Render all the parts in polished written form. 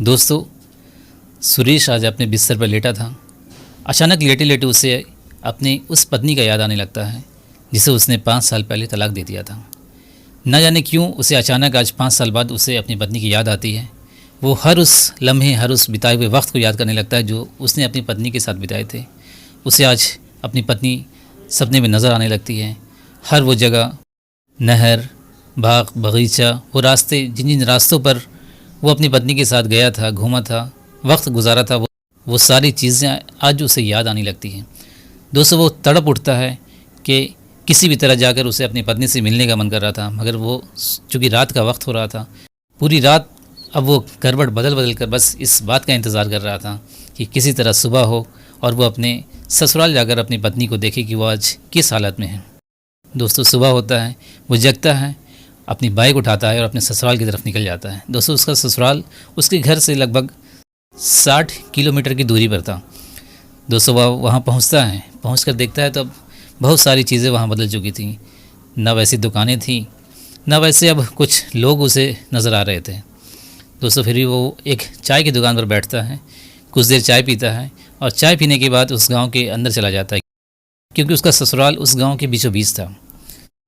दोस्तों, सुरेश आज अपने बिस्तर पर लेटा था। अचानक लेटे लेटे उसे अपनी उस पत्नी का याद आने लगता है जिसे उसने 5 साल पहले तलाक दे दिया था। न जाने क्यों उसे अचानक आज 5 साल बाद उसे अपनी पत्नी की याद आती है। वो हर उस लम्हे, हर उस बिताए हुए वक्त को याद करने लगता है जो उसने अपनी पत्नी के साथ बिताए थे। उसे आज अपनी पत्नी सपने में नज़र आने लगती है। हर वो जगह, नहर, बाग, बगीचा, वो रास्ते, जिन जिन रास्तों पर वो अपनी पत्नी के साथ गया था, घूमा था, वक्त गुजारा था, वो सारी चीज़ें आज उसे याद आने लगती हैं। दोस्तों, वो तड़प उठता है कि किसी भी तरह जाकर उसे अपनी पत्नी से मिलने का मन कर रहा था, मगर वो चूँकि रात का वक्त हो रहा था, पूरी रात अब वो करवट बदल बदल कर बस इस बात का इंतज़ार कर रहा था कि किसी तरह सुबह हो और वो अपने ससुराल जाकर अपनी पत्नी को देखे कि वो आज किस हालत में है। दोस्तों, सुबह होता है, वो जगता है, अपनी बाइक उठाता है और अपने ससुराल की तरफ निकल जाता है। दोस्तों, उसका ससुराल उसके घर से लगभग 60 किलोमीटर की दूरी पर था। दोस्तों, वह वहाँ पहुँचता है, पहुँचकर देखता है तो अब बहुत सारी चीज़ें वहाँ बदल चुकी थी। न वैसी दुकानें थीं, न वैसे अब कुछ लोग उसे नज़र आ रहे थे। दोस्तों, फिर भी वो एक चाय की दुकान पर बैठता है, कुछ देर चाय पीता है और चाय पीने के बाद उस गांव के अंदर चला जाता है, क्योंकि उसका ससुराल उस गांव के बीचों बीच था।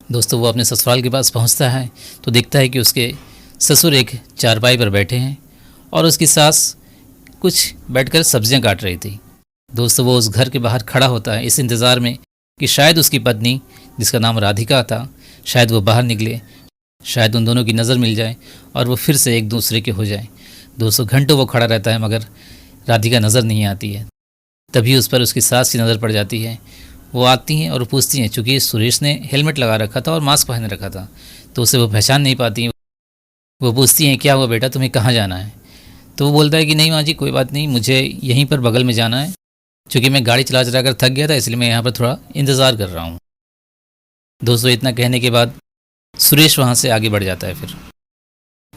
दोस्तों, वो अपने ससुराल के पास पहुंचता है तो देखता है कि उसके ससुर एक चारपाई पर बैठे हैं और उसकी सास कुछ बैठकर सब्जियां काट रही थी। दोस्तों, वो उस घर के बाहर खड़ा होता है इस इंतज़ार में कि शायद उसकी पत्नी, जिसका नाम राधिका था, शायद वो बाहर निकले, शायद उन दोनों की नज़र मिल जाए और वो फिर से एक दूसरे के हो जाए। दोस्तों, घंटों वो खड़ा रहता है मगर राधिका नज़र नहीं आती है। तभी उस पर उसकी सास की नज़र पड़ जाती है। वो आती हैं और पूछती हैं, चूँकि सुरेश ने हेलमेट लगा रखा था और मास्क पहन रखा था तो उसे वो पहचान नहीं पाती हैं। वो पूछती हैं, क्या हुआ बेटा, तुम्हें कहाँ जाना है? तो वो बोलता है कि नहीं माँ जी, कोई बात नहीं, मुझे यहीं पर बगल में जाना है, चूँकि मैं गाड़ी चला चला कर थक गया था, इसलिए मैं यहाँ पर थोड़ा इंतज़ार कर रहा हूँ। दोस्तों, इतना कहने के बाद सुरेश वहाँ से आगे बढ़ जाता है। फिर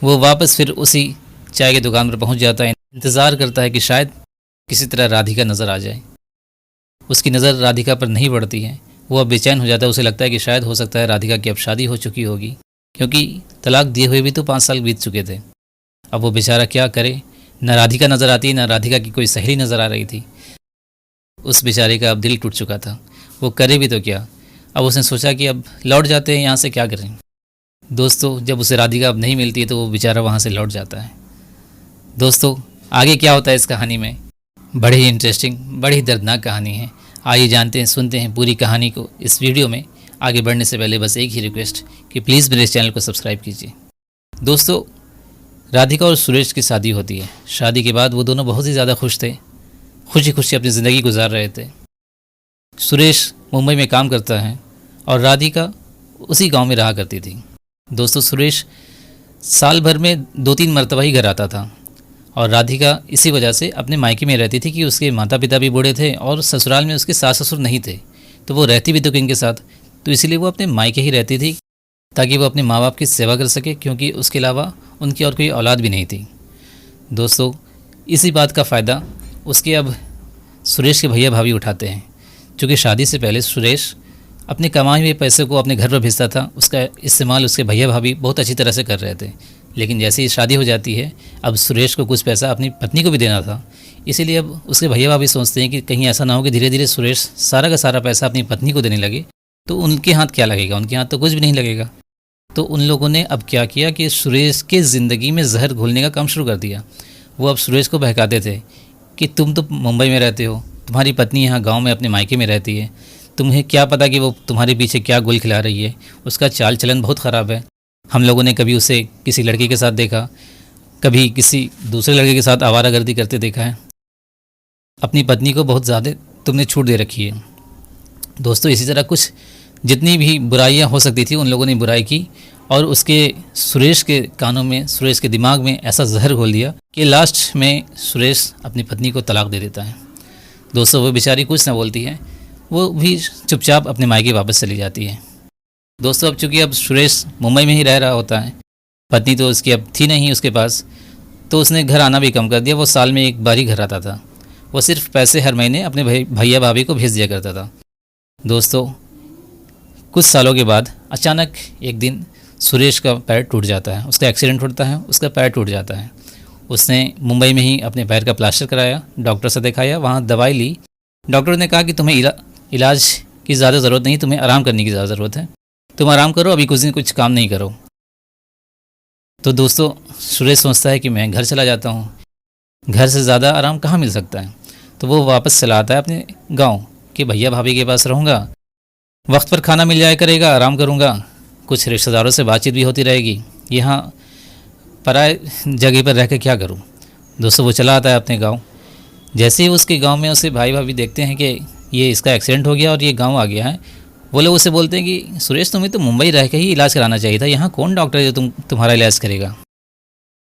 वो वापस फिर उसी चाय की दुकान पर पहुँच जाता है, इंतज़ार करता है कि शायद किसी तरह राधिका नज़र आ जाए। उसकी नज़र राधिका पर नहीं पड़ती है। वो अब बेचैन हो जाता है, उसे लगता है कि शायद हो सकता है राधिका की अब शादी हो चुकी होगी, क्योंकि तलाक दिए हुए भी तो 5 साल बीत चुके थे। अब वो बेचारा क्या करे, न राधिका नज़र आती, न राधिका की कोई सहेली नज़र आ रही थी। उस बेचारे का अब दिल टूट चुका था, वो करे भी तो क्या। अब उसने सोचा कि अब लौट जाते हैं, यहाँ से क्या करें। दोस्तों, जब उसे राधिका अब नहीं मिलती है तो वो बेचारा वहाँ से लौट जाता है। दोस्तों, आगे क्या होता है इस कहानी में, बड़ी ही इंटरेस्टिंग, बड़ी ही दर्दनाक कहानी है। आइए जानते हैं, सुनते हैं पूरी कहानी को। इस वीडियो में आगे बढ़ने से पहले बस एक ही रिक्वेस्ट कि प्लीज़ मेरे चैनल को सब्सक्राइब कीजिए। दोस्तों, राधिका और सुरेश की शादी होती है। शादी के बाद वो दोनों बहुत ही ज़्यादा खुश थे, खुशी खुशी अपनी ज़िंदगी गुजार रहे थे। सुरेश मुंबई में काम करता है और राधिका उसी गांव में रहा करती थी। दोस्तों, सुरेश साल भर में 2-3 मरतबा ही घर आता था और राधिका इसी वजह से अपने मायके में रहती थी कि उसके माता पिता भी बूढ़े थे और ससुराल में उसके सास ससुर नहीं थे, तो वो रहती भी तो किन के साथ, तो इसीलिए वो अपने मायके ही रहती थी ताकि वो अपने माँ बाप की सेवा कर सके, क्योंकि उसके अलावा उनकी और कोई औलाद भी नहीं थी। दोस्तों, इसी बात का फ़ायदा उसके अब सुरेश के भैया भाभी उठाते हैं। चूँकि शादी से पहले सुरेश अपने कमाए हुए पैसे को अपने घर पर भेजता था, उसका इस्तेमाल उसके भैया भाभी बहुत अच्छी तरह से कर रहे थे। लेकिन जैसे ही शादी हो जाती है, अब सुरेश को कुछ पैसा अपनी पत्नी को भी देना था, इसीलिए अब उसके भैया भाभी सोचते हैं कि कहीं ऐसा ना हो कि धीरे धीरे सुरेश सारा का सारा पैसा अपनी पत्नी को देने लगे, तो उनके हाथ क्या लगेगा, उनके हाथ तो कुछ भी नहीं लगेगा। तो उन लोगों ने अब क्या किया कि सुरेश के ज़िंदगी में जहर घोलने का काम शुरू कर दिया। वो अब सुरेश को बहकाते थे कि तुम तो मुंबई में रहते हो, तुम्हारी पत्नी यहाँ गाँव में अपने मायके में रहती है, तुम्हें क्या पता कि वो तुम्हारे पीछे क्या गुल खिला रही है, उसका चाल चलन बहुत ख़राब है। हम लोगों ने कभी उसे किसी लड़के के साथ देखा, कभी किसी दूसरे लड़के के साथ आवारागर्दी करते देखा है। अपनी पत्नी को बहुत ज़्यादा तुमने छूट दे रखी है। दोस्तों, इसी तरह कुछ जितनी भी बुराइयां हो सकती थी उन लोगों ने बुराई की और उसके सुरेश के कानों में, सुरेश के दिमाग में ऐसा जहर घोल दिया कि लास्ट में सुरेश अपनी पत्नी को तलाक दे देता है। दोस्तों, वो बेचारी कुछ ना बोलती है, वो भी चुपचाप अपने मायके वापस चली जाती है। दोस्तों, अब चूँकि अब सुरेश मुंबई में ही रह रहा होता है, पत्नी तो उसकी अब थी नहीं उसके पास, तो उसने घर आना भी कम कर दिया। वो साल में एक बार ही घर आता था। वो सिर्फ पैसे हर महीने अपने भैया भाभी को भेज दिया करता था। दोस्तों, कुछ सालों के बाद अचानक एक दिन सुरेश का पैर टूट जाता है, उसका एक्सीडेंट होता है, उसका पैर टूट जाता है। उसने मुंबई में ही अपने पैर का प्लास्टर कराया, डॉक्टर से दिखाया, वहाँ दवाई ली। डॉक्टर ने कहा कि तुम्हें इलाज की ज़्यादा ज़रूरत नहीं, तुम्हें आराम करने की ज़्यादा ज़रूरत है, तुम आराम करो, अभी कुछ दिन कुछ काम नहीं करो। तो दोस्तों सुरेश सोचता है कि मैं घर चला जाता हूँ, घर से ज़्यादा आराम कहाँ मिल सकता है। तो वो वापस चला आता है अपने गाँव कि भैया भाभी के पास रहूँगा, वक्त पर खाना मिल जाया करेगा, आराम करूँगा, कुछ रिश्तेदारों से बातचीत भी होती रहेगी, यहाँ पराए जगह पर रह कर क्या करूँ। दोस्तों वो चला आता है अपने गांव। जैसे ही उसके गांव में उसे भाई भाभी देखते हैं कि ये इसका एक्सीडेंट हो गया और ये गांव आ गया है, वो लोग उसे बोलते हैं कि सुरेश तुम्हें तो मुंबई रह के ही इलाज कराना चाहिए था, यहाँ कौन डॉक्टर है जो तुम्हारा इलाज करेगा।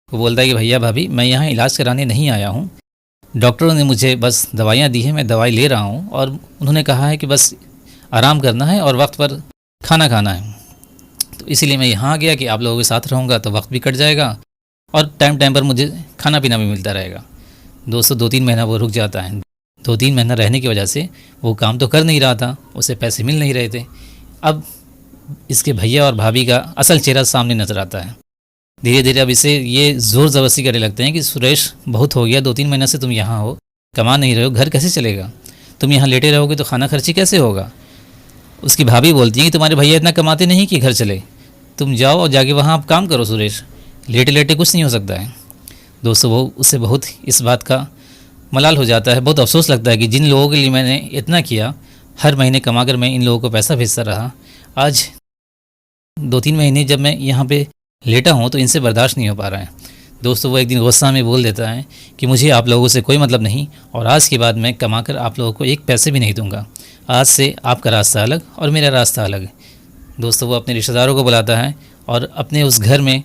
वो बोलता है कि भैया भाभी मैं यहाँ इलाज कराने नहीं आया हूँ, डॉक्टरों ने मुझे बस दवाइयाँ दी हैं, मैं दवाई ले रहा हूँ और उन्होंने कहा है कि बस आराम करना है और वक्त पर खाना खाना है, तो इसीलिए मैं यहाँ आ गया कि आप लोगों के साथ रहूँगा तो वक्त भी कट जाएगा और टाइम टाइम पर मुझे खाना पीना भी मिलता रहेगा। दोस्तों 2-3 महीना वो रुक जाता है। 2-3 महीना रहने की वजह से वो काम तो कर नहीं रहा था, उसे पैसे मिल नहीं रहे थे। अब इसके भैया और भाभी का असल चेहरा सामने नजर आता है। धीरे धीरे अब इसे ये ज़ोर ज़बरदस्ती करने लगते हैं कि सुरेश बहुत हो गया, 2-3 महीना से तुम यहाँ हो, कमा नहीं रहे हो, घर कैसे चलेगा, तुम यहाँ लेटे रहोगे तो खाना खर्ची कैसे होगा। उसकी भाभी बोलती है कि तुम्हारे भैया इतना कमाते नहीं कि घर चले, तुम जाओ और जाके वहाँ आप काम करो सुरेश, लेटे लेटे कुछ नहीं हो सकता है। दोस्तों वो उससे बहुत इस बात का मलाल हो जाता है, बहुत अफसोस लगता है कि जिन लोगों के लिए मैंने इतना किया, हर महीने कमा कर मैं इन लोगों को पैसा भेजता रहा, आज 2-3 महीने जब मैं यहाँ पे लेटा हूँ तो इनसे बर्दाश्त नहीं हो पा रहा है। दोस्तों वो एक दिन गुस्सा में बोल देता है कि मुझे आप लोगों से कोई मतलब नहीं और आज के बाद मैं कमा कर आप लोगों को एक पैसे भी नहीं दूंगा, आज से आपका रास्ता अलग और मेरा रास्ता अलग। दोस्तों वो अपने रिश्तेदारों को बुलाता है और अपने उस घर में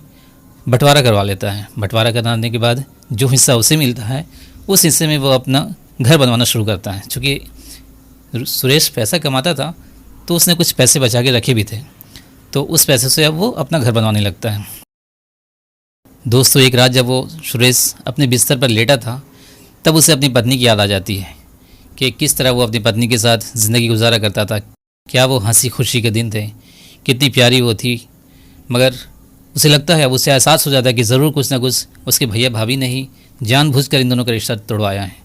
बंटवारा करवा लेता है। बंटवारा कराने के बाद जो हिस्सा उसे मिलता है उस हिस्से में वो अपना घर बनवाना शुरू करता है। चूँकि सुरेश पैसा कमाता था तो उसने कुछ पैसे बचा के रखे भी थे, तो उस पैसे से अब वो अपना घर बनवाने लगता है। दोस्तों एक रात जब वो सुरेश अपने बिस्तर पर लेटा था तब उसे अपनी पत्नी की याद आ जाती है कि किस तरह वो अपनी पत्नी के साथ ज़िंदगी गुजारा करता था, क्या वो हंसी खुशी के दिन थे, कितनी प्यारी वो थी। मगर उसे लगता है, अब उसे एहसास हो जाता है कि ज़रूर कुछ ना कुछ उसके भैया भाभी ने ही जानबूझकर इन दोनों का रिश्ता तोड़वाया है।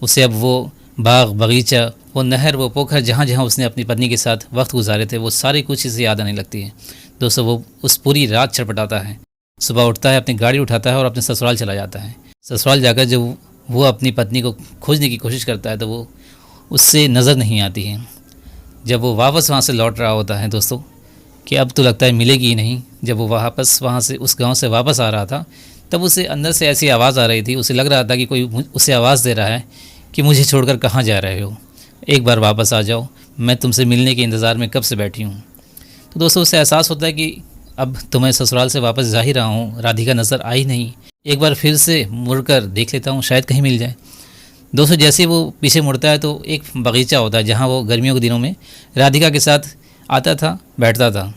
उसे अब वो बाग बगीचा, वो नहर, वो पोखर, जहाँ जहाँ उसने अपनी पत्नी के साथ वक्त गुजारे थे, वो सारी कुछ इसे याद आने लगती है। दोस्तों वो उस पूरी रात छटपटाता है, सुबह उठता है, अपनी गाड़ी उठाता है और अपने ससुराल चला जाता है। ससुराल जाकर जब वो अपनी पत्नी को खोजने की कोशिश करता है तो वो उससे नज़र नहीं आती है। जब वो वापस वहाँ से लौट रहा होता है दोस्तों कि अब तो लगता है मिलेगी ही नहीं, जब वो वापस वहाँ से उस गांव से वापस आ रहा था तब उसे अंदर से ऐसी आवाज़ आ रही थी, उसे लग रहा था कि कोई उसे आवाज़ दे रहा है कि मुझे छोड़कर कहाँ जा रहे हो, एक बार वापस आ जाओ, मैं तुमसे मिलने के इंतज़ार में कब से बैठी हूँ। तो दोस्तों उसे एहसास होता है कि अब तो मैं ससुराल से वापस जा ही रहा हूँ, राधिका नज़र आई नहीं, एक बार फिर से मुड़कर देख लेता हूँ, शायद कहीं मिल जाए। दोस्तों जैसे वो पीछे मुड़ता है तो एक बगीचा होता है जहाँ वो गर्मियों के दिनों में राधिका के साथ आता था, बैठता था।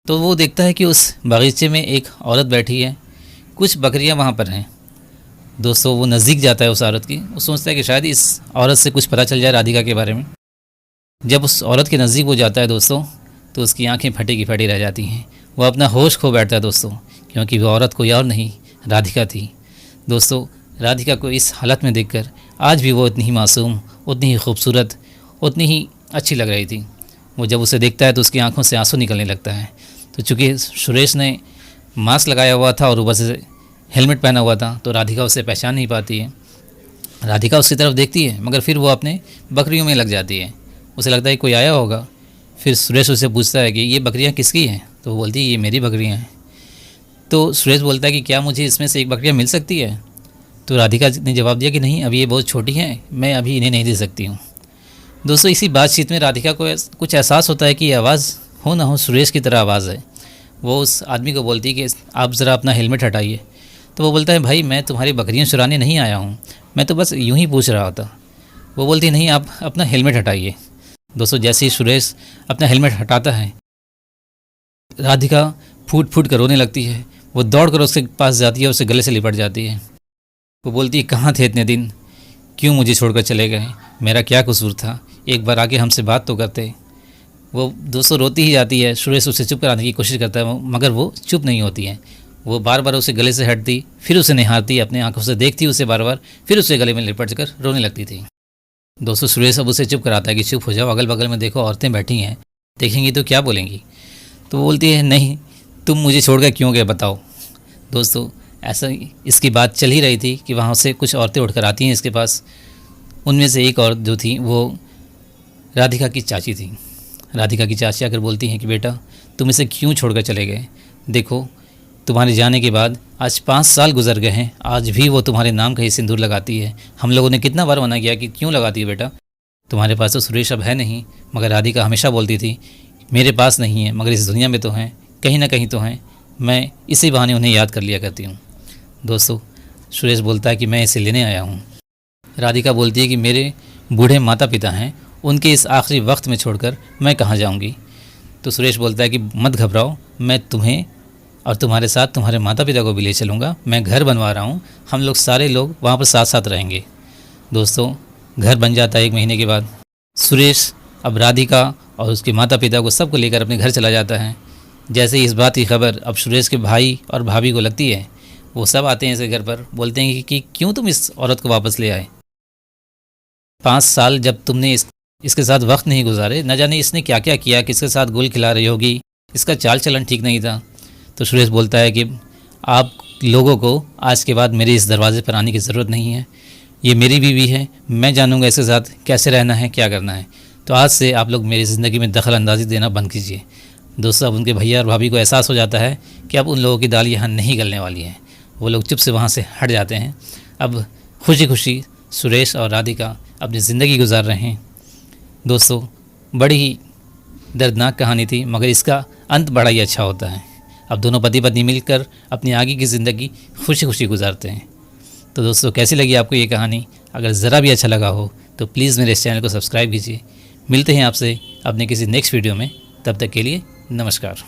तो वो देखता है कि उस बगीचे में एक औरत बैठी है, कुछ बकरियां वहाँ पर हैं। दोस्तों वो नज़दीक जाता है उस औरत की, वो सोचता है कि शायद इस औरत से कुछ पता चल जाए राधिका के बारे में। जब उस औरत के नज़दीक वो जाता है दोस्तों तो उसकी आंखें फटी की फटी रह जाती हैं, वो अपना होश खो बैठता है दोस्तों, क्योंकि वो औरत कोई और नहीं राधिका थी। दोस्तों राधिका को इस हालत में देखकर आज भी वो इतनी ही मासूम, उतनी ही खूबसूरत, उतनी ही अच्छी लग रही थी। वो जब उसे देखता है तो उसकी आंखों से आंसू निकलने लगता है। तो चूँकि सुरेश ने मास्क लगाया हुआ था और ऊपर से हेलमेट पहना हुआ था तो राधिका उसे पहचान नहीं पाती है। राधिका उसकी तरफ देखती है मगर फिर वो अपने बकरियों में लग जाती है, उसे लगता है कोई आया होगा। फिर सुरेश उससे पूछता है कि ये बकरियां किसकी हैं, तो वो बोलती है ये मेरी बकरियां हैं। तो सुरेश बोलता है कि क्या मुझे इसमें से एक बकरियां मिल सकती है। तो राधिका ने जवाब दिया कि नहीं, अभी ये बहुत छोटी हैं, मैं अभी इन्हें नहीं दे सकती हूँ। दोस्तों इसी बातचीत में राधिका को कुछ एहसास होता है कि ये आवाज़ हो ना हो सुरेश की तरह आवाज़ है। वो उस आदमी को बोलती है कि आप ज़रा अपना हेलमेट हटाइए। तो वो बोलता है भाई मैं तुम्हारी बकरियां चुराने नहीं आया हूँ, मैं तो बस यूं ही पूछ रहा था। वो बोलती है नहीं, आप अपना हेलमेट हटाइए। दोस्तों जैसे ही सुरेश अपना हेलमेट हटाता है राधिका फूट फूट कर रोने लगती है। वो दौड़ कर उसके पास जाती है, उससे गले से लिपट जाती है। वो बोलती है कहाँ थे इतने दिन, क्यों मुझे छोड़कर चले गए, मेरा क्या कसूर था, एक बार आके हमसे बात तो करते। वो दोस्तों रोती ही जाती है। सुरेश उसे चुप कराने की कोशिश करता है मगर वो चुप नहीं होती है। वो बार बार उसे गले से हटती, फिर उसे निहारती, अपनी आंखों से देखती उसे बार बार, फिर उसे गले में लिपट कर रोने लगती थी। दोस्तों सुरेश अब उसे चुप कराता है कि चुप हो जाओ, अगल बगल में देखो औरतें बैठी हैं, देखेंगी तो क्या बोलेंगी। तो वो बोलती है नहीं, तुम मुझे छोड़कर क्यों गए बताओ। दोस्तों ऐसा इसकी बात चल ही रही थी कि वहाँ से कुछ औरतें उठकर आती हैं इसके पास। उनमें से एक औरत जो थी वो राधिका की चाची थी। राधिका की चाची आकर बोलती हैं कि बेटा तुम इसे क्यों छोड़कर चले गए, देखो तुम्हारे जाने के बाद आज 5 साल गुजर गए हैं, आज भी वो तुम्हारे नाम का ही सिंदूर लगाती है। हम लोगों ने कितना बार मना किया कि क्यों लगाती है बेटा, तुम्हारे पास तो सुरेश अब है नहीं। मगर राधिका हमेशा बोलती थी मेरे पास नहीं है मगर इस दुनिया में तो हैं, कहीं ना कहीं तो हैं, मैं इसी बहाने उन्हें याद कर लिया करती हूँ। दोस्तों सुरेश बोलता है कि मैं इसे लेने आया हूँ। राधिका बोलती है कि मेरे बूढ़े माता पिता हैं, उनके इस आखिरी वक्त में छोड़कर मैं कहाँ जाऊँगी। तो सुरेश बोलता है कि मत घबराओ, मैं तुम्हें और तुम्हारे साथ तुम्हारे माता पिता को भी ले चलूँगा, मैं घर बनवा रहा हूँ, हम लोग सारे लोग वहाँ पर साथ साथ रहेंगे। दोस्तों घर बन जाता है 1 महीने के बाद। सुरेश अब राधिका और उसके माता पिता को सबको लेकर अपने घर चला जाता है। जैसे ही इस बात की खबर अब सुरेश के भाई और भाभी को लगती है, वो सब आते हैं इसके घर पर, बोलते हैं कि क्यों तुम इस औरत को वापस ले आए, 5 साल जब तुमने इसके साथ वक्त नहीं गुजारे, न जाने इसने क्या क्या किया, किसके साथ गुल खिला रही होगी, इसका चाल चलन ठीक नहीं था। तो सुरेश बोलता है कि आप लोगों को आज के बाद मेरे इस दरवाजे पर आने की ज़रूरत नहीं है, ये मेरी बीवी है, मैं जानूंगा इसके साथ कैसे रहना है, क्या करना है। तो आज से आप लोग मेरी ज़िंदगी में दखल अंदाज़ी देना बंद कीजिए। दोस्तों अब उनके भैया और भाभी को एहसास हो जाता है कि अब उन लोगों की दाल यहाँ नहीं गलने वाली है। वो लोग चुप से वहाँ से हट जाते हैं। अब खुशी खुशी सुरेश और राधिका अपनी ज़िंदगी गुजार रहे हैं। दोस्तों बड़ी ही दर्दनाक कहानी थी मगर इसका अंत बड़ा ही अच्छा होता है। अब दोनों पति पत्नी मिलकर अपनी आगे की ज़िंदगी खुशी खुशी गुजारते हैं। तो दोस्तों कैसी लगी आपको ये कहानी? अगर ज़रा भी अच्छा लगा हो तो प्लीज़ मेरे इस चैनल को सब्सक्राइब कीजिए। मिलते हैं आपसे अपने किसी नेक्स्ट वीडियो में, तब तक के लिए नमस्कार।